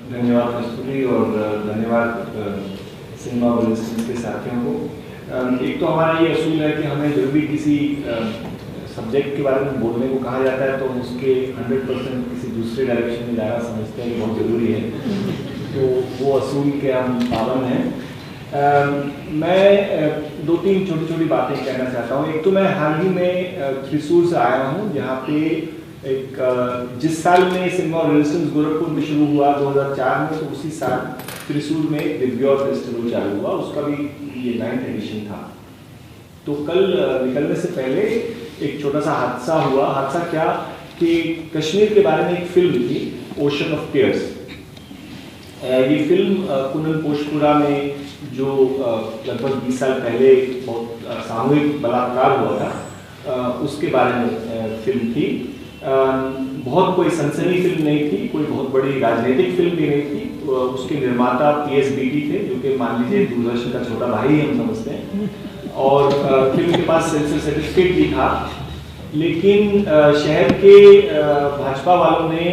धन्यवाद कस्तूरी और धन्यवाद सिनेमा वॉल्यूम्स के साथियों को। एक तो हमारा ये असूल है कि हमें जब भी किसी सब्जेक्ट के बारे में बोलने को कहा जाता है तो उसके 100% किसी दूसरे डायरेक्शन में जाना समझते हैं कि बहुत ज़रूरी है, तो वो असूल के हम पाबंद हैं। मैं दो तीन छोटी छोटी बातें कहना चाहता हूँ। एक तो मैं हाल ही में त्रिशूल से आया हूँ, जहाँ पे एक जिस साल में सिनेमा रेजिडेंस गोरखपुर में शुरू हुआ 2004 में, तो उसी साल त्रिशूल में दिव्योर फेस्टिवल चालू हुआ, उसका भी ये 9th एडिशन था। तो कल निकलने से पहले एक छोटा सा हादसा हुआ। हादसा क्या कि कश्मीर के बारे में एक फिल्म थी, ओशन ऑफ टीयर्स। ये फिल्म कुनल पोशपुरा में जो लगभग 20 साल पहले बहुत सामूहिक बलात्कार हुआ था, उसके बारे में फिल्म थी। बहुत कोई सनसनी फिल्म नहीं थी, कोई बहुत बड़ी राजनीतिक फिल्म भी नहीं थी। उसके निर्माता PSBT थे, जो कि मान लीजिए दूरदर्शन का छोटा भाई हम समझते हैं, और फिल्म के पास सेंसर सर्टिफिकेट भी था। लेकिन शहर के भाजपा वालों ने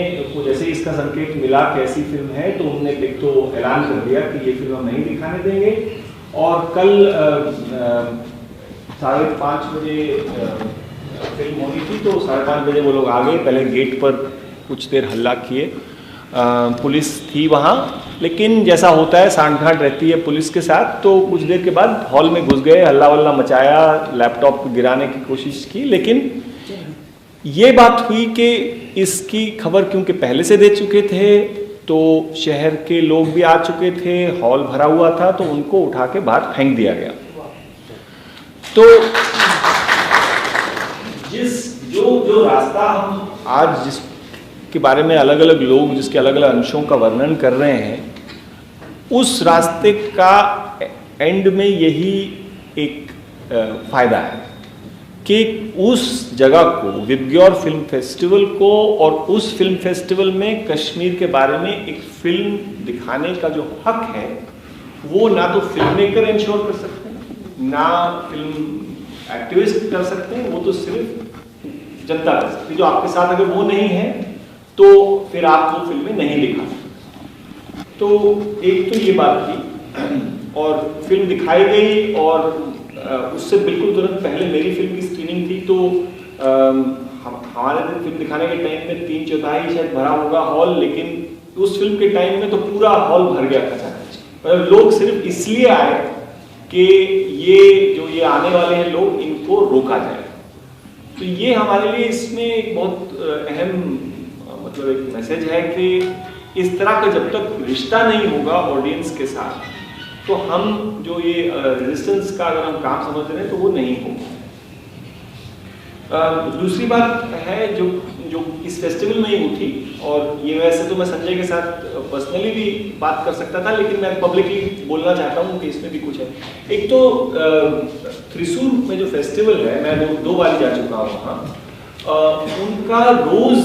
जैसे ही इसका संकेत मिला कैसी फिल्म है, तो उन्होंने एक तो ऐलान कर दिया कि ये फिल्म हम नहीं दिखाने देंगे। और कल 5:30 बजे फिल्म होनी थी, तो 5:30 बजे वो लोग आ गए। पहले गेट पर कुछ देर हल्ला किए, पुलिस थी वहाँ, लेकिन जैसा होता है सांठ-गांठ रहती है पुलिस के साथ, तो कुछ देर के बाद हॉल में घुस गए, हल्ला वल्ला मचाया, लैपटॉप गिराने की कोशिश की। लेकिन ये बात हुई कि इसकी खबर क्योंकि पहले से दे चुके थे, तो शहर के लोग भी आ चुके थे, हॉल भरा हुआ था, तो उनको उठा के बाहर फेंक दिया गया। तो जो रास्ता हम आज जिसके बारे में अलग अलग लोग जिसके अलग अलग अंशों का वर्णन कर रहे हैं, उस रास्ते का एंड में यही एक फायदा है कि उस जगह को, विबग्योर फिल्म फेस्टिवल को, और उस फिल्म फेस्टिवल में कश्मीर के बारे में एक फिल्म दिखाने का जो हक है, वो ना तो फिल्म मेकर इंश्योर कर सकते हैं, ना फिल्म एक्टिविस्ट कर सकते हैं, वो तो सिर्फ जनता कर सकती है। जो आपके साथ अगर वो नहीं है तो फिर आप वो फिल्में नहीं दिखा सकते। तो एक तो ये बात थी, और फिल्म दिखाई गई, और उससे बिल्कुल तुरंत पहले मेरी फिल्म की स्क्रीनिंग थी। तो हमारे दिन फिल्म दिखाने के टाइम में 3/4 शायद भरा होगा हॉल, लेकिन उस फिल्म के टाइम में तो पूरा हॉल भर गया था। पर लोग सिर्फ इसलिए आए कि ये आने वाले हैं लोग, इनको रोका जाए। तो ये हमारे लिए इसमें एक बहुत अहम मतलब एक मैसेज है कि इस तरह का जब तक रिश्ता नहीं होगा ऑडियंस के साथ, तो हम जो ये रेजिस्टेंस का अगर हम काम समझ रहे हैं तो वो नहीं होगा। दूसरी बात है जो इस फेस्टिवल में ही उठी, और ये वैसे तो मैं संजय के साथ पर्सनली भी बात कर सकता था, लेकिन मैं पब्लिकली बोलना चाहता हूँ कि इसमें भी कुछ है। एक तो त्रिशूल में जो फेस्टिवल है, मैं 2 बार जा चुका हूँ वहाँ। उनका रोज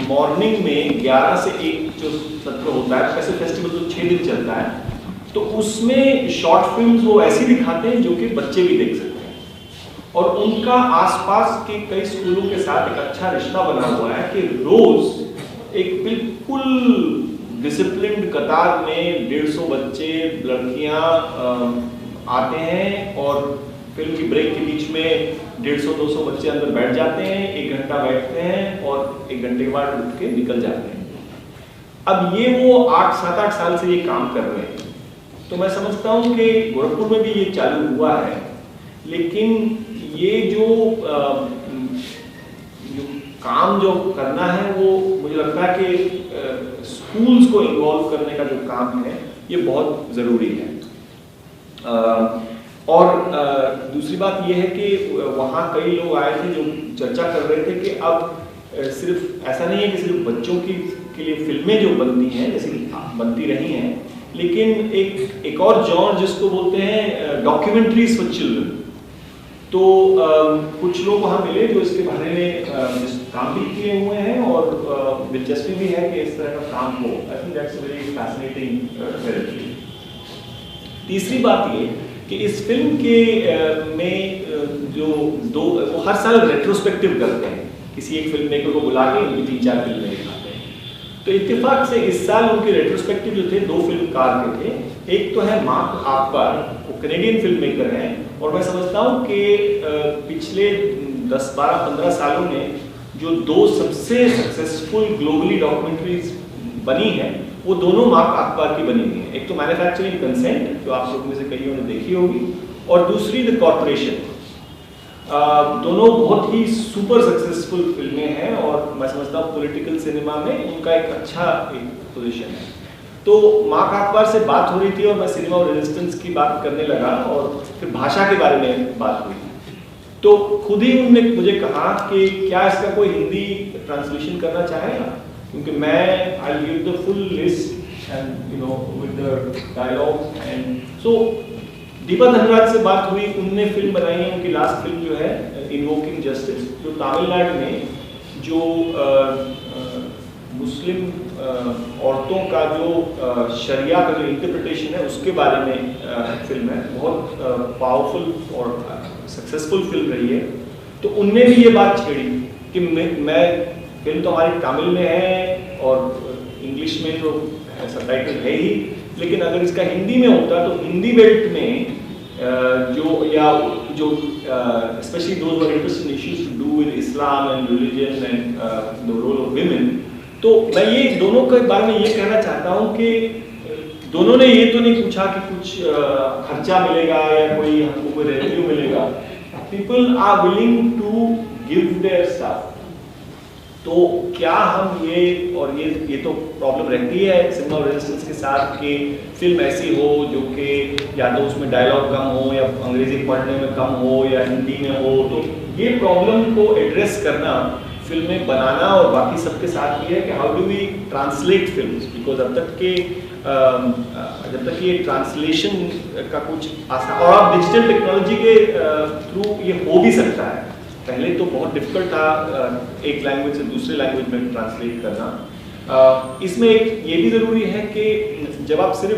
मॉर्निंग में 11 से 1 जो सत्र होता है, वैसे फेस्टिवल तो 6 दिन चलता है, तो उसमें शॉर्ट फिल्म्स वो ऐसी दिखाते हैं जो कि बच्चे भी देख सकते हैं। और उनका आसपास के कई स्कूलों के साथ एक अच्छा रिश्ता बना हुआ है कि रोज एक बिल्कुल डिसिप्लिन्ड कतार में 150 बच्चे, लड़कियां आते हैं, और फिल्म की ब्रेक के बीच में 150-200 बच्चे अंदर बैठ जाते हैं, 1 घंटा बैठते हैं, और 1 घंटे के बाद उठ के निकल जाते हैं। अब ये वो 7-8 साल से ये काम कर रहे हैं, तो मैं समझता हूँ कि गोरखपुर में भी ये चालू हुआ है। लेकिन ये जो काम जो करना है, वो मुझे लगता है कि स्कूल्स को इन्वॉल्व करने का जो काम है, ये बहुत ज़रूरी है। और दूसरी बात ये है कि वहाँ कई लोग आए थे जो चर्चा कर रहे थे कि अब सिर्फ ऐसा नहीं है कि सिर्फ बच्चों के लिए फिल्में जो बनती हैं, जैसे बनती रही हैं, लेकिन एक और जॉनर जिसको बोलते हैं डॉक्यूमेंट्रीज फॉर चिल्ड्रन। तो कुछ लोग वहाँ मिले जो इसके बारे में काम भी किए हुए हैं, और दिलचस्पी भी है कि इस तरह का काम हो। I think that's very fascinating territory. तीसरी बात ये कि इस फिल्म के में जो वो हर साल रेट्रोस्पेक्टिव करते हैं, किसी एक फिल्म मेकर को बुला के उनकी 3-4 फिल्में दिखाते हैं। तो इत्तेफाक से इस साल उनके रेट्रोस्पेक्टिव जो थे 2 फिल्मकार के थे। एक तो है मार्क आकबर, वो कैनेडियन फिल्म मेकर हैं, और मैं समझता हूँ कि पिछले 10, 12, 15 सालों में जो 2 सबसे सक्सेसफुल ग्लोबली डॉक्यूमेंट्रीज बनी हैं वो दोनों मार्क आकबर की बनी हुई हैं। एक तो मैन्युफैक्चरिंग कंसेंट, जो आप लोगों में से कईयों ने देखी होगी, और दूसरी द कॉर्पोरेशन। दोनों बहुत ही सुपर सक्सेसफुल फिल्में हैं, और मैं समझता हूँ पॉलिटिकल सिनेमा में उनका एक अच्छा पोजीशन है। तो मार्क आकबर से बात हो रही थी और मैं सिनेमा और रेजिस्टेंस की बात करने लगा, और फिर भाषा के बारे में बात हुई। तो खुद ही उन्होंने मुझे कहा कि क्या इसका कोई हिंदी ट्रांसलेशन करना चाहेगा, क्योंकि मैं I will give the full list and you know with the dialogue and so Deepa Dhanraj से बात हुई। उनने फिल्म बनाई है, उनकी लास्ट फिल्म जो है इन्वोकिंग जस्टिस, जो तमिलनाडु में जो मुस्लिम औरतों का जो शरिया का जो इंटरप्रिटेशन है उसके बारे में फिल्म है। बहुत पावरफुल और सक्सेसफुल फिल्म रही है। तो उनने भी ये बात छेड़ी कि मैं फिल्म तो हमारी तमिल में है और इंग्लिश में तो सबटाइटल है ही, लेकिन अगर इसका हिंदी में होता तो हिंदी बेल्ट में जो especially those who are interested in issues to do with Islam and religion and the role of women, तो मैं ये दोनों के बारे में ये कहना चाहता हूँ कि दोनों ने ये तो नहीं पूछा कि कुछ खर्चा मिलेगा या कोई हमको कोई रेवेन्यू मिलेगा। People are willing to give their stuff। तो क्या हम ये तो प्रॉब्लम रहती है सिनेमा रेजिस्टेंस के साथ कि फिल्म ऐसी हो जो कि या तो उसमें डायलॉग कम हो या अंग्रेजी पढ़ने में कम हो या हिंदी में हो, तो ये प्रॉब्लम को एड्रेस करना फिल्में बनाना और बाकी सबके साथ ये है कि how do we translate films, because जब तक ये ट्रांसलेशन का कुछ आसान, और अब डिजिटल टेक्नोलॉजी के थ्रू ये हो भी सकता है। पहले तो बहुत डिफिकल्ट था एक लैंग्वेज से दूसरे लैंग्वेज में ट्रांसलेट करना। इसमें एक ये भी ज़रूरी है कि जब आप सिर्फ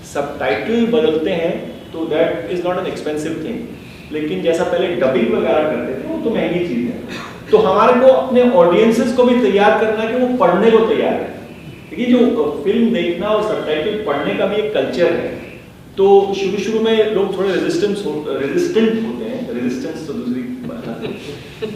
सबटाइटल बदलते हैं तो that is not an expensive thing, लेकिन जैसा पहले डबिंग वगैरह करते थे वो तो महंगी चीज़ है। तो हमारे को अपने ऑडियंसेस को भी तैयार करना है कि वो पढ़ने को तैयार है। देखिए जो फिल्म देखना और सबटाइटल पढ़ने का भी एक कल्चर है। तो शुरू में लोग थोड़े रेजिस्टेंट होते हैं, रेजिस्टेंस तो दूसरी बात है,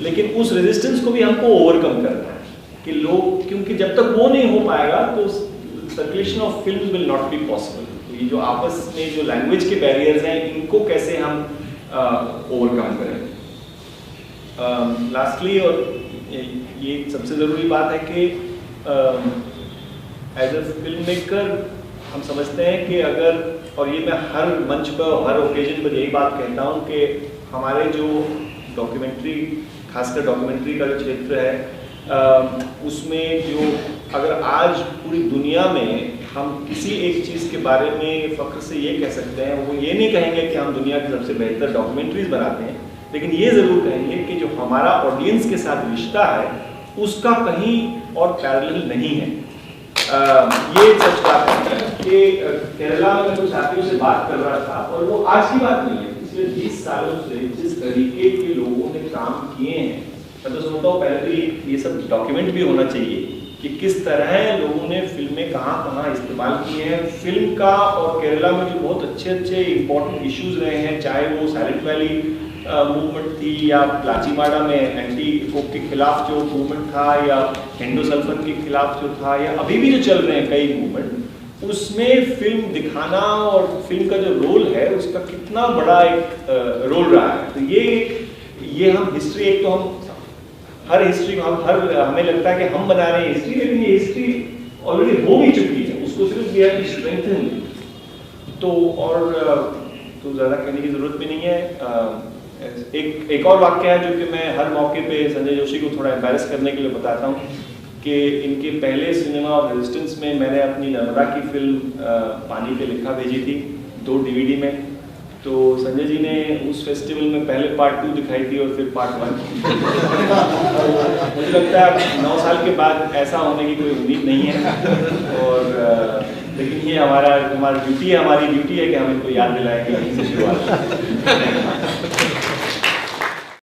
लेकिन उस रेजिस्टेंस को भी हमको ओवरकम करना है कि लोग, क्योंकि जब तक वो नहीं हो पाएगा तो circulation of film will not be possible. तो ये जो आपस में जो लैंग्वेज के बैरियर्स हैं इनको कैसे हम ओवरकम करें। लास्टली और ये सबसे ज़रूरी बात है कि एज ए फिल्म मेकर हम समझते हैं कि अगर, और ये मैं हर मंच पर हर ओकेजन पर यही बात कहता हूँ कि हमारे जो डॉक्यूमेंट्री, खासकर डॉक्यूमेंट्री का जो क्षेत्र है उसमें जो अगर आज पूरी दुनिया में हम किसी एक चीज़ के बारे में फ़ख्र से ये कह सकते हैं, वो ये नहीं कहेंगे कि हम दुनिया की सबसे बेहतर डॉक्यूमेंट्रीज बनाते हैं, लेकिन ये ज़रूर कहेंगे कि जो हमारा ऑडियंस के साथ रिश्ता है उसका कहीं और पैरेलल नहीं है। ये सच बात है कि केरला में कुछ साथियों से बात कर रहा था, और वो आज की बात नहीं है, पिछले 20 सालों से जिस तरीके के लोगों ने काम किए हैं, मैं तो समझता हूँ पहले तो ये सब डॉक्यूमेंट भी होना चाहिए कि किस तरह लोगों ने फिल्में कहाँ इस्तेमाल की हैं फिल्म का। और केरला में जो बहुत अच्छे इंपॉर्टेंट इश्यूज रहे हैं, चाहे वो साइलेंट वैली मूवमेंट थी या प्लाचीमाडा में एंटी कोक के खिलाफ जो मूवमेंट था, या एंडोसल्फान के खिलाफ जो था, या अभी भी जो चल रहे हैं कई मूवमेंट, उसमें फिल्म दिखाना और फिल्म का जो रोल है उसका कितना बड़ा एक रोल रहा है। तो ये हम हिस्ट्री, एक तो हम हर हिस्ट्री में हमें लगता है कि हम बना रहे हैं हिस्ट्री, लेकिन ये हिस्ट्री ऑलरेडी हो भी चुकी है, उसको सिर्फ वी हैव टू स्ट्रेंथन। तो और तो ज़्यादा कहने की ज़रूरत भी नहीं है। एक और वाक्य है जो कि मैं हर मौके पे संजय जोशी को थोड़ा एम्बैरेस करने के लिए बताता हूँ कि इनके पहले सिनेमा ऑफ रेजिस्टेंस में मैंने अपनी नर्मदा की फिल्म पानी पे लिखा भेजी थी 2 DVD में। तो संजय जी ने उस फेस्टिवल में पहले पार्ट 2 दिखाई थी और फिर पार्ट 1। मुझे लगता है 9 साल के बाद ऐसा होने की कोई उम्मीद नहीं है, और लेकिन ये हमारी ड्यूटी है कि हम इनको याद दिलाएं कि यहीं से शुरुआत